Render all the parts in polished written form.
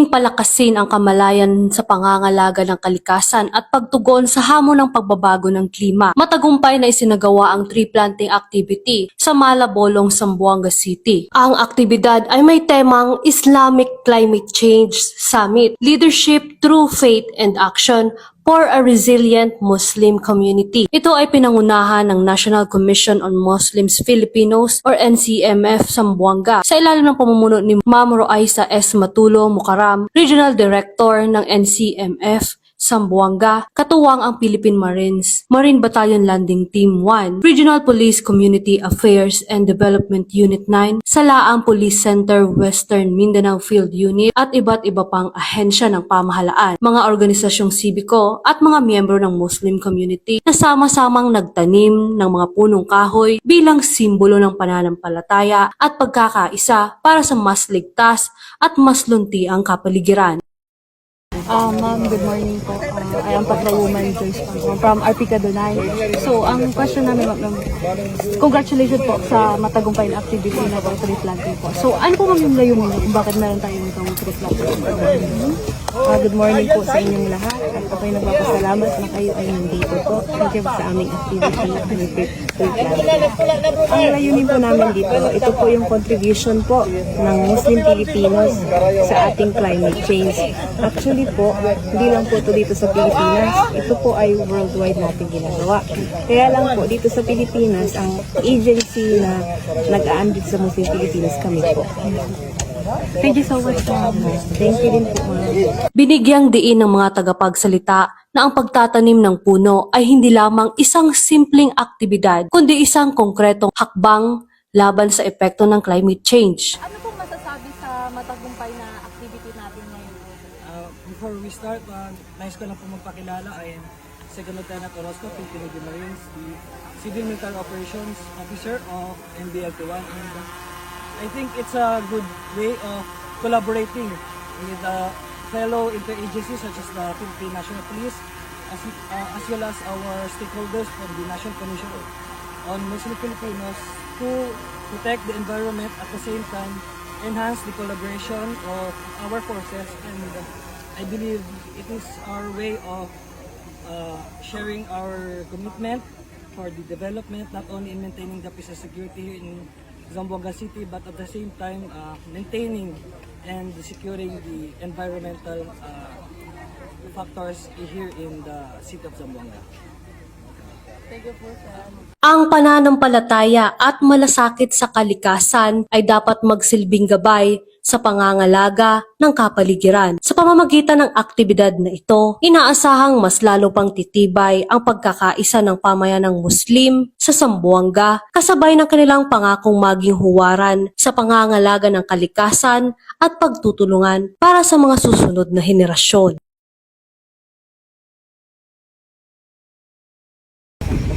muling palakasin ang kamalayan sa pangangalaga ng kalikasan at pagtugon sa hamon ng pagbabago ng klima. Matagumpay na isinagawa ang tree planting activity sa Malabolong, Zamboanga City. Ang aktibidad ay may temang Islamic Climate Change Summit, Leadership Through Faith and Action for a Resilient Muslim Community. Ito ay pinangunahan ng National Commission on Muslims Filipinos or NCMF Zamboanga sa ilalim ng pamumuno ni Ma'am Roaisa S. Matulo Mukaram, Regional Director ng NCMF Zamboanga, katuwang ang Philippine Marines, Marine Battalion Landing Team 1, Regional Police Community Affairs and Development Unit 9, Salaang Police Center Western Mindanao Field Unit at iba't iba pang ahensya ng pamahalaan, mga organisasyong sibiko at mga miyembro ng Muslim community na sama-samang nagtanim ng mga punong kahoy bilang simbolo ng pananampalataya at pagkakaisa para sa mas ligtas at mas luntiang kapaligiran. Ma'am, good morning po. I am Patrolwoman Joyce Pangong from RP Kadunay. So, ang question namin, ma'am, congratulations po sa matagumpay na activity na tree planting po. So, ano po ma'am yung layunin kung bakit meron tayo nitong tree planting? Good morning po sa inyong lahat at ako'y nagpapasalamat na kayo ay nandito po. Thank you sa aming activity ng tree planting. Ang layunin po namin dito, ito po yung contribution po ng Muslim Filipinos sa ating climate change. Actually po, hindi lang po ito dito sa Pilipinas, ito po ay worldwide natin ginagawa. Kaya lang po, dito sa Pilipinas, ang agency na nag-aandit sa Muslim Filipinos kami po. Thank you so much, ma'am. Thank you din po, ma'am. Binigyang diin ng mga tagapagsalita na ang pagtatanim ng puno ay hindi lamang isang simpleng aktibidad, kundi isang konkretong hakbang laban sa epekto ng climate change. Ano pong masasabi sa matagumpay na activity natin ngayon? Before we start, nais ko lang po magpakilala ay Second Lieutenant Orozco, Philippine Marines, the Civil Military Operations Officer of MBLT1. And I think it's a good way of collaborating with fellow interagencies such as the Philippine National Police, as well as our stakeholders from the National Commission on Muslim Filipinos to protect the environment, at the same time enhance the collaboration of our forces. And I believe it is our way of sharing our commitment for the development, not only in maintaining the peace and security in Zamboanga City, but at the same time maintaining and securing the environmental factors here in the city of Zamboanga. Thank you po, sir. Ang pananampalataya at malasakit sa kalikasan ay dapat magsilbing gabay sa pangangalaga ng kapaligiran. Sa pamamagitan ng aktibidad na ito, inaasahang mas lalo pang titibay ang pagkakaisa ng pamayanang Muslim sa Zamboanga, kasabay ng kanilang pangakong maging huwaran sa pangangalaga ng kalikasan at pagtutulungan para sa mga susunod na henerasyon.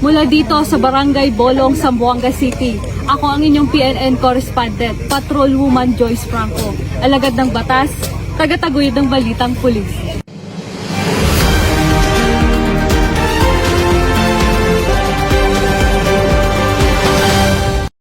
Mula dito sa Barangay Bolong, Zamboanga City, ako ang inyong PNN correspondent, Patrolwoman Joyce Franco, alagad ng batas, tagataguyod ng balitang pulis.